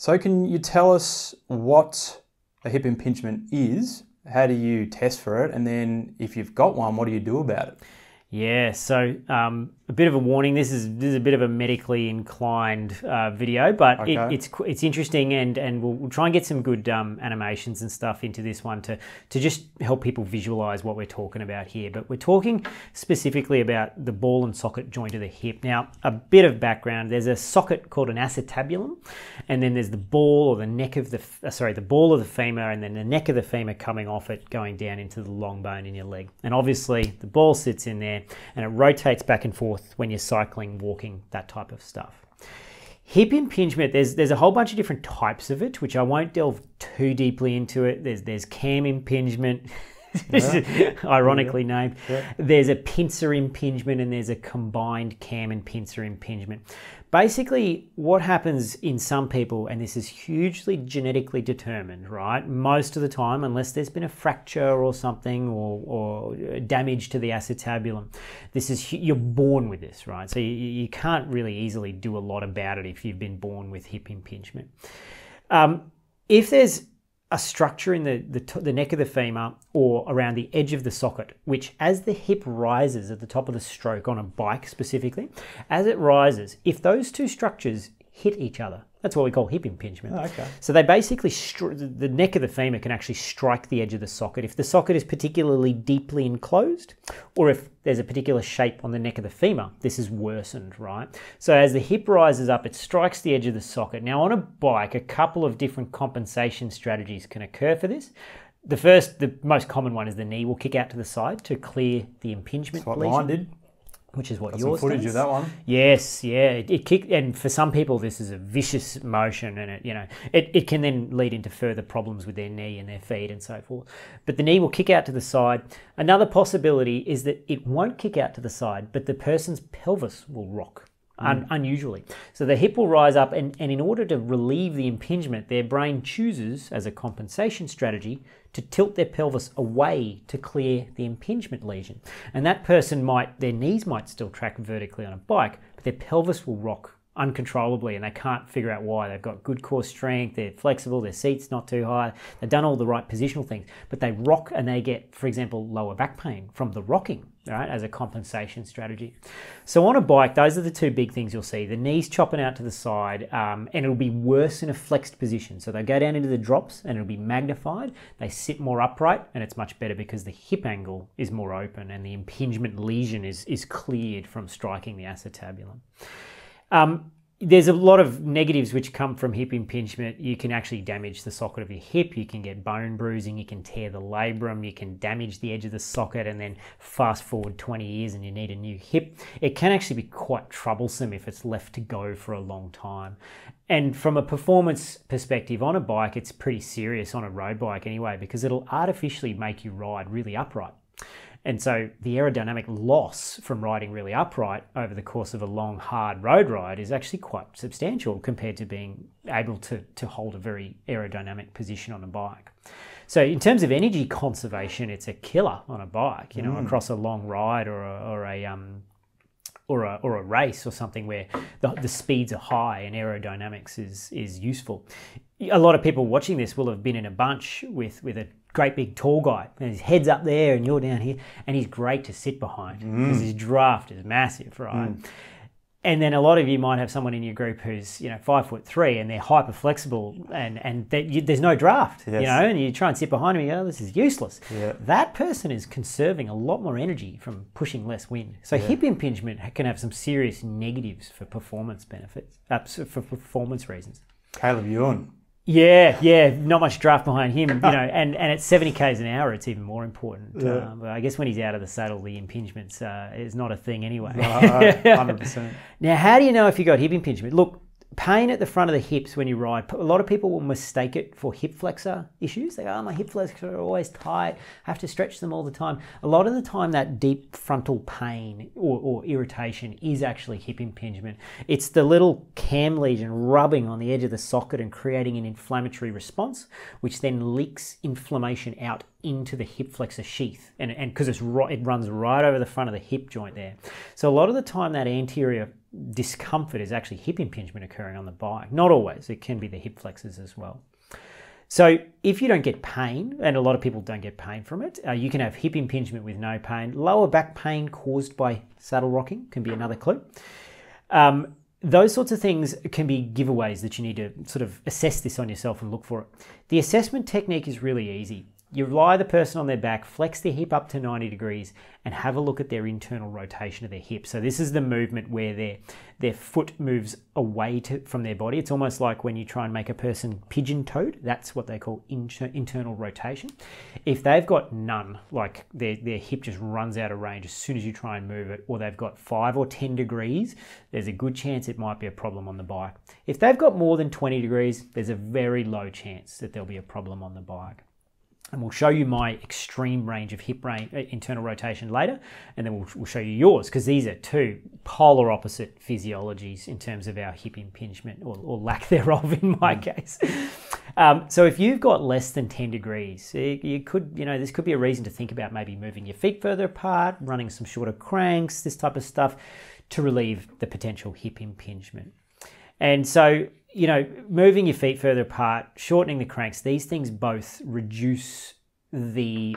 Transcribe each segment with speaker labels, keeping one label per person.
Speaker 1: So can you tell us what a hip impingement is? How do you test for it? And then if you've got one, what do you do about it?
Speaker 2: Yeah, so a bit of a warning. This is a bit of a medically inclined video, but
Speaker 1: Okay.
Speaker 2: it's interesting, and we'll try and get some good animations and stuff into this one to just help people visualize what we're talking about here. But we're talking specifically about the ball and socket joint of the hip. Now, a bit of background: there's a socket called an acetabulum, and then there's the ball or the neck of the ball of the femur, and then the neck of the femur coming off it, going down into the long bone in your leg. And obviously, the ball sits in there, and it rotates back and forth when you're cycling, walking, that type of stuff. Hip impingement, there's a whole bunch of different types of it, which I won't delve too deeply into it. There's cam impingement, ironically named. Yeah. There's a pincer impingement, and there's a combined cam and pincer impingement. Basically, what happens in some people, and this is hugely genetically determined, right? Most of the time, unless there's been a fracture or something, or damage to the acetabulum, you're born with this, right? So you can't really easily do a lot about it if you've been born with hip impingement. If there's a structure in the neck of the femur or around the edge of the socket, which as the hip rises at the top of the stroke on a bike specifically, as it rises, if those two structures hit each other, that's what we call hip impingement.
Speaker 1: Oh, okay.
Speaker 2: So they basically, the neck of the femur can actually strike the edge of the socket. If the socket is particularly deeply enclosed, or if there's a particular shape on the neck of the femur, this is worsened, right? So as the hip rises up, it strikes the edge of the socket. Now on a bike, a couple of different compensation strategies can occur for this. The most common one is the knee will kick out to the side to clear the impingement
Speaker 1: That's what
Speaker 2: lesion.
Speaker 1: mine did.
Speaker 2: Which is what
Speaker 1: Got
Speaker 2: yours
Speaker 1: some footage
Speaker 2: does.
Speaker 1: of that one.
Speaker 2: Yes, yeah. It kicked, and for some people this is a vicious motion, and it can then lead into further problems with their knee and their feet and so forth. But the knee will kick out to the side. Another possibility is that it won't kick out to the side, but the person's pelvis will rock. Unusually. So the hip will rise up, and in order to relieve the impingement, their brain chooses, as a compensation strategy, to tilt their pelvis away to clear the impingement lesion. And that person their knees might still track vertically on a bike, but their pelvis will rock uncontrollably, and they can't figure out why. They've got good core strength, they're flexible, their seat's not too high, they've done all the right positional things, but they rock and they get, for example, lower back pain from the rocking, right, as a compensation strategy. So on a bike, those are the two big things you'll see. The knees chopping out to the side, and it'll be worse in a flexed position. So they go down into the drops and it'll be magnified. They sit more upright, and it's much better because the hip angle is more open and the impingement lesion is cleared from striking the acetabulum. There's a lot of negatives which come from hip impingement. You can actually damage the socket of your hip, you can get bone bruising, you can tear the labrum, you can damage the edge of the socket, and then fast forward 20 years and you need a new hip. It can actually be quite troublesome if it's left to go for a long time. And from a performance perspective on a bike, it's pretty serious, on a road bike anyway, because it'll artificially make you ride really upright. And so the aerodynamic loss from riding really upright over the course of a long, hard road ride is actually quite substantial compared to being able to hold a very aerodynamic position on a bike. So in terms of energy conservation, it's a killer on a bike, across a long ride or a race or something where the speeds are high and aerodynamics is useful. A lot of people watching this will have been in a bunch with a great big tall guy, and his head's up there and you're down here, and he's great to sit behind because his draft is massive, right? And then a lot of you might have someone in your group who's 5'3" and they're hyper flexible, and there's no draft,
Speaker 1: yes.
Speaker 2: And you try and sit behind him and you go, oh, this is useless.
Speaker 1: Yeah.
Speaker 2: That person is conserving a lot more energy from pushing less wind. So hip impingement can have some serious negatives for performance benefits, for performance reasons.
Speaker 1: Caleb Ewan.
Speaker 2: Yeah, not much draft behind him, and at 70 k's an hour, it's even more important.
Speaker 1: Yeah.
Speaker 2: But I guess when he's out of the saddle, the impingements is not a thing anyway.
Speaker 1: 100%.
Speaker 2: Now, how do you know if you got hip impingement? Look, pain at the front of the hips when you ride. A lot of people will mistake it for hip flexor issues. They go, oh, my hip flexors are always tight. I have to stretch them all the time. A lot of the time, that deep frontal pain or irritation is actually hip impingement. It's the little cam lesion rubbing on the edge of the socket and creating an inflammatory response, which then leaks inflammation out into the hip flexor sheath, and because it runs right over the front of the hip joint there. So a lot of the time that anterior discomfort is actually hip impingement occurring on the bike. Not always, it can be the hip flexors as well. So if you don't get pain, and a lot of people don't get pain from it, you can have hip impingement with no pain. Lower back pain caused by saddle rocking can be another clue. Those sorts of things can be giveaways that you need to sort of assess this on yourself and look for it. The assessment technique is really easy. You lie the person on their back, flex their hip up to 90 degrees and have a look at their internal rotation of their hip. So this is the movement where their foot moves away from their body. It's almost like when you try and make a person pigeon-toed. That's what they call internal rotation. If they've got none, like their hip just runs out of range as soon as you try and move it, or they've got 5 or 10 degrees, there's a good chance it might be a problem on the bike. If they've got more than 20 degrees, there's a very low chance that there'll be a problem on the bike. And we'll show you my extreme range of hip internal rotation later, and then we'll show you yours, because these are two polar opposite physiologies in terms of our hip impingement, or lack thereof in my case. So if you've got less than 10 degrees, this could be a reason to think about maybe moving your feet further apart, running some shorter cranks, this type of stuff, to relieve the potential hip impingement. And so, moving your feet further apart, shortening the cranks, these things both reduce the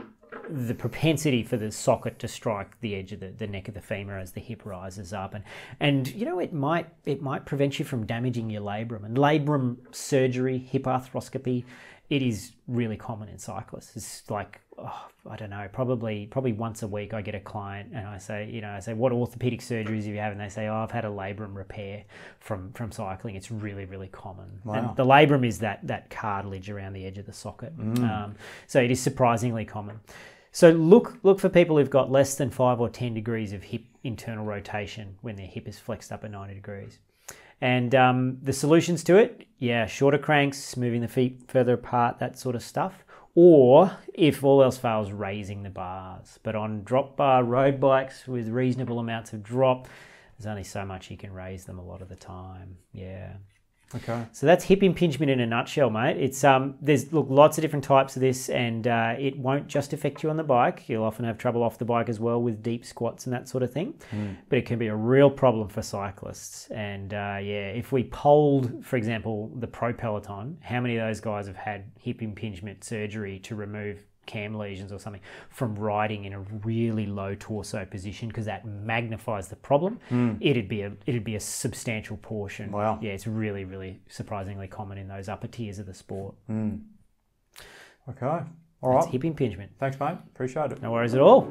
Speaker 2: propensity for the socket to strike the edge of the neck of the femur as the hip rises up. And it might prevent you from damaging your labrum. And labrum surgery, hip arthroscopy, it is really common in cyclists. It's like, I don't know, probably once a week I get a client and I say, what orthopedic surgeries have you had? And they say, I've had a labrum repair from cycling. It's really, really common.
Speaker 1: Wow.
Speaker 2: And the labrum is that cartilage around the edge of the socket. So it is surprisingly common. So look for people who've got less than 5 or 10 degrees of hip internal rotation when their hip is flexed up at 90 degrees. And the solutions to it, shorter cranks, moving the feet further apart, that sort of stuff. Or, if all else fails, raising the bars. But on drop bar road bikes with reasonable amounts of drop, there's only so much you can raise them a lot of the time. Yeah.
Speaker 1: Okay.
Speaker 2: So that's hip impingement in a nutshell, mate. It's there's lots of different types of this, and it won't just affect you on the bike. You'll often have trouble off the bike as well with deep squats and that sort of thing. But it can be a real problem for cyclists. And if we polled, for example, the pro peloton, how many of those guys have had hip impingement surgery to remove cam lesions or something from riding in a really low torso position, because that magnifies the problem, it'd be a substantial portion.
Speaker 1: Wow.
Speaker 2: Yeah, it's really, really surprisingly common in those upper tiers of the sport.
Speaker 1: Okay. All
Speaker 2: That's
Speaker 1: right.
Speaker 2: hip impingement.
Speaker 1: Thanks, mate. Appreciate it.
Speaker 2: No worries at all.